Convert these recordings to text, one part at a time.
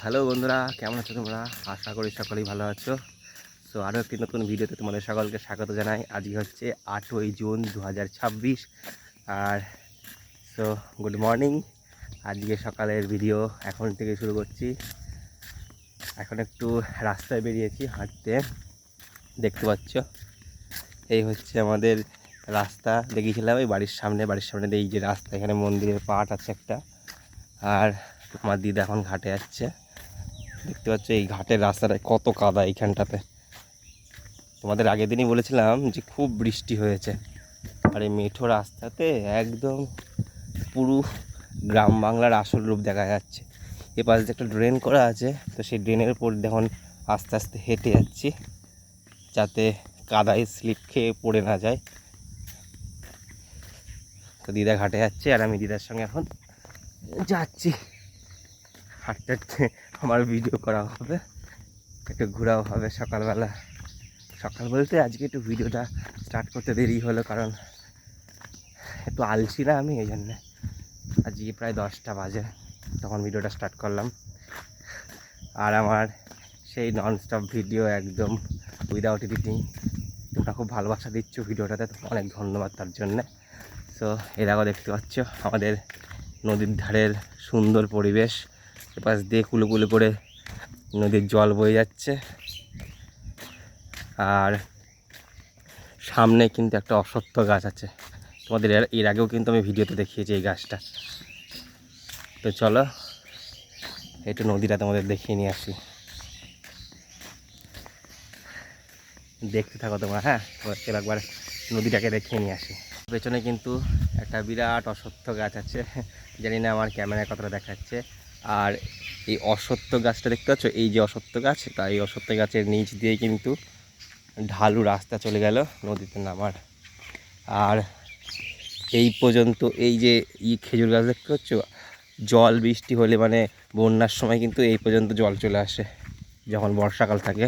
Hello বন্ধুরা, কেমন আছো তোমরা? আশা করি সকলেই ভালো আছো। সো আরও একটি নতুন ভিডিওতে তোমাদের সকলকে স্বাগত জানাই। আজকে হচ্ছে 8ই জুন 2026। আর সো গুড মর্নিং। আজকে সকালের ভিডিও এখন থেকে শুরু করছি। এখন একটু রাস্তায় বেরিয়েছি হাঁটতে, দেখতে পাচ্ছ। এই হচ্ছে আমাদের রাস্তা, দেখিয়েছিলাম এই বাড়ির সামনে দিয়ে এই যে রাস্তা, এখানে মন্দিরের পাট আছে একটা। আর আমার দিদা এখন ঘাটে যাচ্ছে, দেখতে পাচ্ছ। এই ঘাটের রাস্তাটায় কত কাদা এইখানটাতে। তোমাদের আগের দিনই বলেছিলাম যে খুব বৃষ্টি হয়েছে। আর এই মেঠো রাস্তাতে একদম পুরো গ্রাম বাংলার আসল রূপ দেখা যাচ্ছে। এ পাশে যে একটা ড্রেন করা আছে, তো সেই ড্রেনের উপর দেখুন আস্তে আস্তে হেঁটে যাচ্ছি, যাতে কাদায় স্লিপ খেয়ে পড়ে না যায়। তো দিদা ঘাটে যাচ্ছে আর আমি দিদার সঙ্গে এখন যাচ্ছি হাঁটতে হাঁটতে। আমার ভিডিও করা হবে, একটু ঘোরাও হবে সকালবেলা। সকাল বলতে আজকে একটু ভিডিওটা স্টার্ট করতে দেরি হলো, কারণ একটু আলসি না আমি, এই জন্যে। আজকে প্রায় 10টা বাজে তখন ভিডিওটা স্টার্ট করলাম। আর আমার সেই ননস্টপ ভিডিও, একদম উইদাউট এডিটিং। তোমরা খুব ভালোবাসা দিচ্ছ ভিডিওটাতে, অনেক ধন্যবাদ তার জন্যে। সো এরাও দেখতে পাচ্ছ আমাদের নদীর ধারের সুন্দর পরিবেশ। এপাশ দিয়ে কুলো কুলো করে নদীর জল বয়ে যাচ্ছে। আর সামনে কিন্তু একটা অশ্বত্থ গাছ আছে, তোমাদের এর আগেও কিন্তু আমি ভিডিওতে দেখিয়েছি এই গাছটা। তো চলো একটু নদীটা তোমাদের দেখিয়ে নিয়ে আসি, দেখতে থাকো তোমরা। হ্যাঁ, চলো একবার নদীটাকে দেখিয়ে নিয়ে আসি। পেছনে কিন্তু একটা বিরাট অশ্বত্থ গাছ আছে, জানি না আমার ক্যামেরায় কতটা দেখাচ্ছে। আর এই অশ্বত্থ গাছটা দেখতে পাচ্ছ, এই যে অশ্বত্থ গাছ, তা এই অশ্বত্থ গাছের নিচ দিয়ে কিন্তু ঢালু রাস্তা চলে গেল নদীতে নামার। আর এই পর্যন্ত এই যে খেজুর গাছ দেখতে পাচ্ছ, জল বৃষ্টি হলে মানে বন্যার সময় কিন্তু এই পর্যন্ত জল চলে আসে যখন বর্ষাকাল থাকে।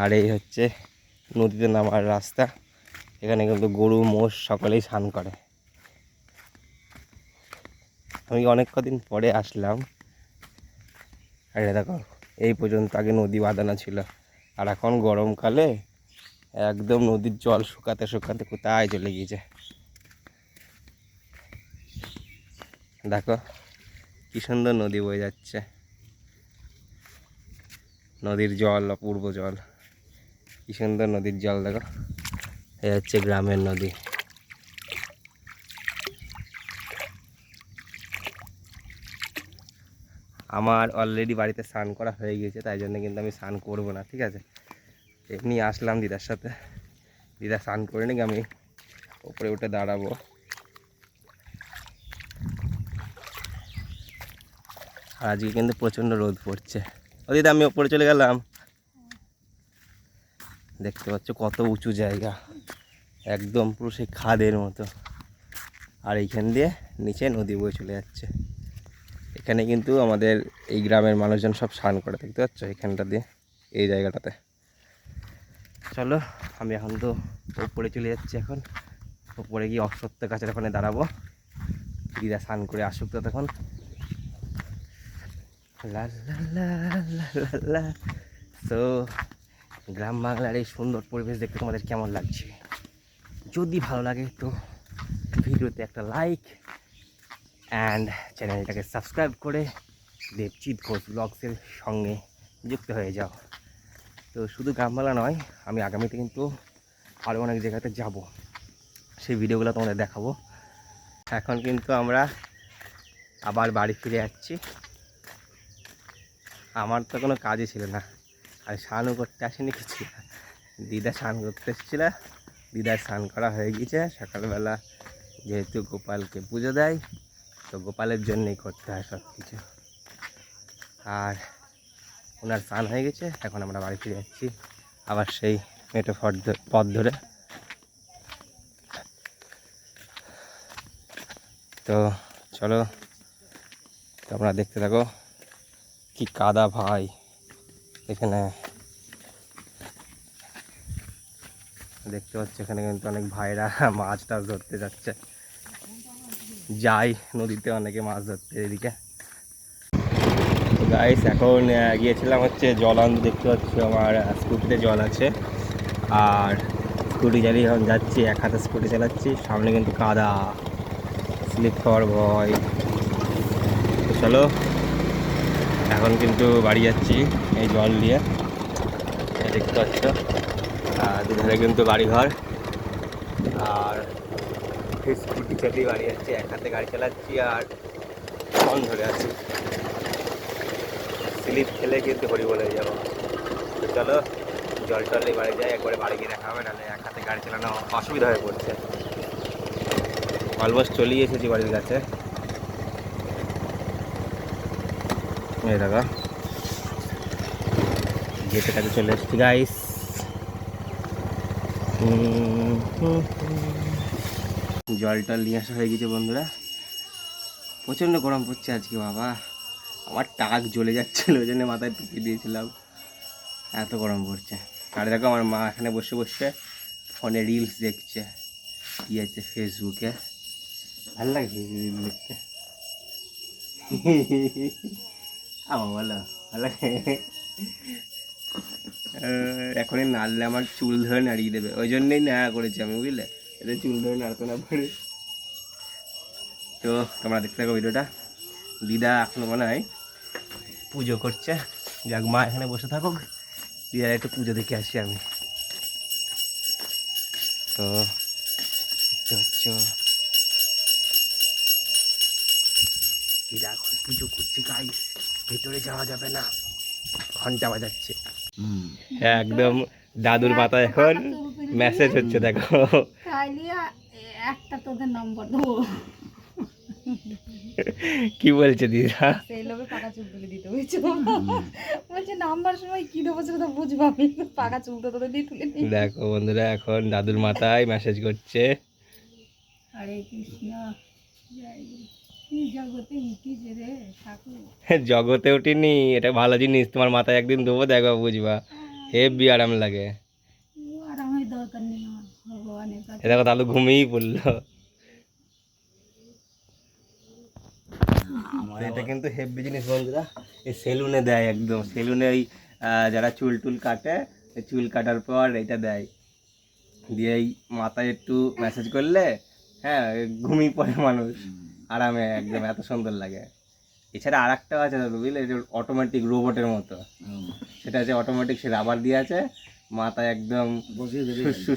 আর এই হচ্ছে নদীতে নামার রাস্তা। এখানে কিন্তু গরু মোষ সকলেই স্নান করে। আমি অনেক কদিন পরে আসলাম। আর দেখো, এই পর্যন্ত আগে নদী বাঁধানো ছিল, আর এখন গরমকালে একদম নদীর জল শুকাতে শুকাতে কোথায় চলে গিয়েছে। দেখো কি সুন্দর নদী বয়ে যাচ্ছে, নদীর জল অপূর্ব জল, কি সুন্দর নদীর জল। দেখো, এই হচ্ছে গ্রামের নদী। আমার অলরেডি বাড়িতে স্নান করা হয়ে গিয়েছে, তাই জন্য কিন্তু আমি স্নান করবো না, ঠিক আছে। এমনি আসলাম দিদার সাথে, দিদা স্নান করে নাকি আমি ওপরে উঠে দাঁড়াবো। আর আজকে কিন্তু প্রচণ্ড রোদ পড়ছে। ও দিদা, আমি ওপরে চলে গেলাম। দেখতে পাচ্ছ কত উঁচু জায়গা, একদম পুরো সেই খাদের মতো। আর এইখান দিয়ে নিচে নদী বয়ে চলে যাচ্ছে। এখানে কিন্তু আমাদের এই গ্রামের মানুষজন সব স্নান করে, দেখতে পাচ্ছ এখানটা দিয়ে, এই জায়গাটাতে। চলো আমি এখন তো উপরে চলে যাচ্ছি। এখন উপরে গিয়ে অশ্বত্থ গাছের ওখানে দাঁড়াবো, দিদা স্নান করে আসুক তো তখন। লা লা লা লা লা লা। তো গ্রাম বাংলার এই সুন্দর পরিবেশ দেখতে তোমাদের কেমন লাগছে? যদি ভালো লাগে তো ভিডিওতে একটা লাইক অ্যান্ড চ্যানেলটাকে সাবস্ক্রাইব করে দেবজিৎ ঘোষ ব্লগসের সঙ্গে যুক্ত হয়ে যাও। তো শুধু গ্রাম বাংলা নয়, আমি আগামীতে কিন্তু আরও অনেক জায়গাতে যাব, সেই ভিডিওগুলো তোমাদের দেখাবো। এখন কিন্তু আমরা আবার বাড়ি ফিরে যাচ্ছি। আমার তো কোনো কাজই ছিল না, আর স্নানও করতে আসেনি কিছু না। দিদা স্নান করতে এসেছিল, দিদার স্নান করা হয়ে গিয়েছে। সকালবেলা যেহেতু গোপালকে পুজো দেয়, তো গোপালের জন্যই করতে হয় সব কিছু। আর ওনার স্নান হয়ে গেছে, এখন আমরা বাড়ি ফিরে যাচ্ছি আবার সেই মেঠো পথ ধরে। তো চলো তোমরা দেখতে থাকো, কি কাদা ভাই এখানে। দেখতে পাচ্ছি এখানে কিন্তু অনেক ভাইরা মাছ টাছ ধরতে যাচ্ছে, যাই নদীতে অনেকে মাছ ধরতে এদিকে। গাইস এখন গিয়েছিলাম হচ্ছে জল আনতে, দেখতে পাচ্ছি আমার স্কুটিতে জল আছে। আর স্কুটি চালিয়ে এখন যাচ্ছি, এক হাতে স্কুটি চালাচ্ছি, সামনে কিন্তু কাদা, স্লিপ খাওয়ার ভয়। তো চলো এখন কিন্তু বাড়ি যাচ্ছি এই জল নিয়ে, দেখতে পাচ্ছ। দুধারে কিন্তু বাড়িঘর, আর স্কুটি চালিয়ে বাড়ি যাচ্ছি, এক হাতে গাড়ি চালাচ্ছি আর ফোন ধরে আছি। স্লিপ খেলে কিন্তু হরি বলে যাবো। তো চলো জল টল নিয়ে বাড়ি যাই, একবারে বাড়ি গিয়ে দেখা হবে, নাহলে এক হাতে গাড়ি চালানো অসুবিধা হয়ে পড়ছে। অলমোস্ট চলেই এসেছি বাড়ির কাছে। এই দেখো গেটের কাছে চলে এসেছি গাইস। জল টল নিয়ে আসা হয়ে গেছে বন্ধুরা। প্রচণ্ড গরম পড়ছে আজকে বাবা, আমার টাক জ্বলে যাচ্ছিলো, ওই জন্য মাথায় টুপি দিয়েছিলাম, এত গরম পড়ছে। আর দেখো আমার মা এখানে বসে বসে ফোনে রিলস দেখছে, কি আছে ফেসবুকে, ভালো লাগে রিলস দেখতে। আমার বলো ভালো লাগে। এখনই নাড়লে আমার চুল ধরে নাড়িয়ে দেবে, ওই জন্যই নাড়া করেছি আমি, বুঝলে, এটা চুল ধরে নাড়তে না পারে। তো তোমরা দেখতে থাকো ভিডিওটা। দিদা এখনো মনে হয় পুজো করছে, যাক মা এখানে বসে থাকুক, দিদার একটু পুজো দেখে আসি আমি। তো দেখতে পাচ্ছ দিদা এখন পুজো করছে গাইস, ভেতরে যাওয়া যাবে না, ঘন্টা বাজাচ্ছে। একদম দাদুর মাথায় এখন মেসেজ হচ্ছে, দেখো একটা তোদের নম্বর দেবো। কি বলছে দিদা? সেই লোভে পাকা চুল তুলে দিতে হয়েছে, বলছে নাম্বার সময় কি দেবো সেটা তো বুঝবো, আমি পাকা চুল তো তোদের দিয়ে তুলে দিই। দেখো বন্ধুরা এখন দাদুর মাথায় মেসেজ করছে। হরে কৃষ্ণ, জয় গুরু। জগতে উঠিছে রে ঠাকুর, জগতে উঠিনি, এটা ভালো জিনিস, তোমার মাথায় একদিন দেবো, দেখো বুঝবা, হেব্বি আরাম লাগে। আরামের দরকার নেই আমার, ভগবানের কাছে। দেখো দাদু ঘুমিয়েই পড়লো। এটা কিন্তু হেভি জিনিস বন্ধুরা, এই সেলুনে দেয়, একদম সেলুনে ওই যারা চুল টুল কাটে, চুল কাটার পর এটা দেয়, দিয়ে এই মাথায় একটু ম্যাসাজ করলে, হ্যাঁ ঘুমিয়ে পড়ে মানুষ আরামে একদম, এত সুন্দর লাগে। এছাড়া আর একটা আছে দাদু, বুঝলে, এটা অটোমেটিক রোবটের মতো, সেটা আছে অটোমেটিক, সে রাবার দিয়ে আছে, মাথায় একদম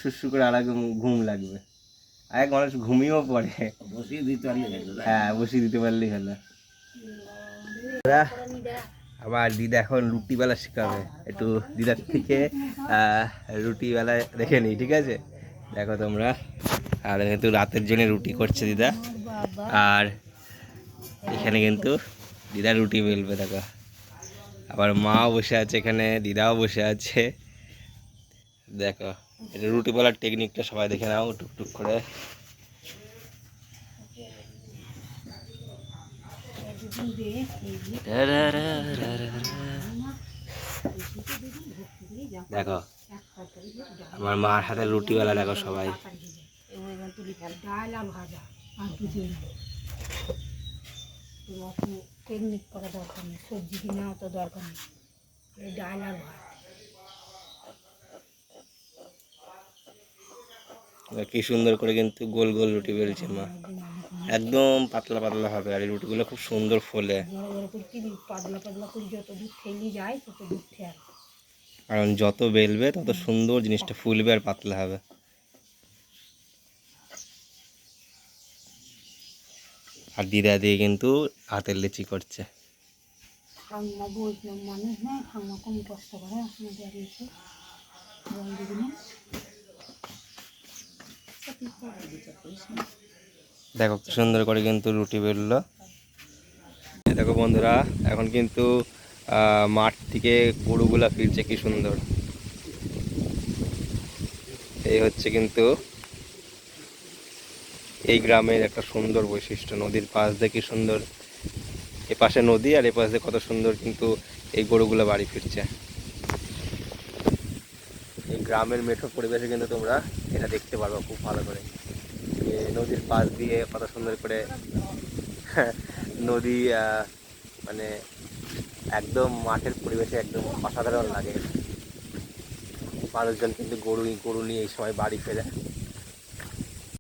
সুসু করে আর একদম ঘুম লাগবে, আর এক মানুষ ঘুমিয়েও পড়ে, বসিয়ে দিতে পারলে, হ্যাঁ বসিয়ে দিতে পারলেই হলো। আবার দিদা এখন রুটি বেলা শেখাবে, একটু দিদার থেকে রুটি বেলা দেখে নিই, ঠিক আছে? দেখো তোমরা, আর কিন্তু রাতের জন্য রুটি করছে দিদা, আর এখানে কিন্তু দিদা রুটি বেলবে, দেখো আবার মাও বসে আছে এখানে, দিদাও বসে আছে, দেখো এটা রুটি বেলার টেকনিকটা সবাই দেখে নাও টুকটুক করে। দেখো আমার মার হাতে রুটিওয়ালা, দেখো সবাই। ডাল আর ভাজা আর কিছু টেকনিক করা দরকার নেই, সবজি কিনা অত দরকার নেই, ডাল আর ভাত। কি সুন্দর করে কিন্তু গোল গোল রুটি বেলছে মা, একদম পাতলা পাতলা হবে, আর এই রুটিগুলো খুব সুন্দর ফোলে, পাতলা পাতলা করে যত দূর ঠেলে যায় তত দূর ঠেল, কারণ যত বেলবে তত সুন্দর জিনিসটা ফুলবে আর পাতলা হবে। আর দিদা দিয়ে কিন্তু হাতের লেচি করছে। ঠাম্মা বলছিলাম মানুষ না, ঠাম্মা কম কষ্ট করে আমাদের এসে দেখো কি সুন্দর করে কিন্তু রুটি বেললো। দেখো বন্ধুরা এখন কিন্তু মাঠ থেকে গরুগুলা ফিরছে, কি সুন্দর। এই হচ্ছে কিন্তু এই গ্রামের একটা সুন্দর বৈশিষ্ট্য, নদীর পাশ দিয়ে কি সুন্দর, এ পাশে নদী আর এ পাশে কত সুন্দর কিন্তু এই গরুগুলো বাড়ি ফিরছে। এই গ্রামের মেঠো পরিবেশে কিন্তু তোমরা এটা দেখতে পারবে খুব ভালো করে, যে নদীর পাশ দিয়ে কত সুন্দর করে নদী মানে একদম মাঠের পরিবেশে একদম অসাধারণ লাগে। মানুষজন কিন্তু গরু নিয়ে এই সময় বাড়ি ফেরে।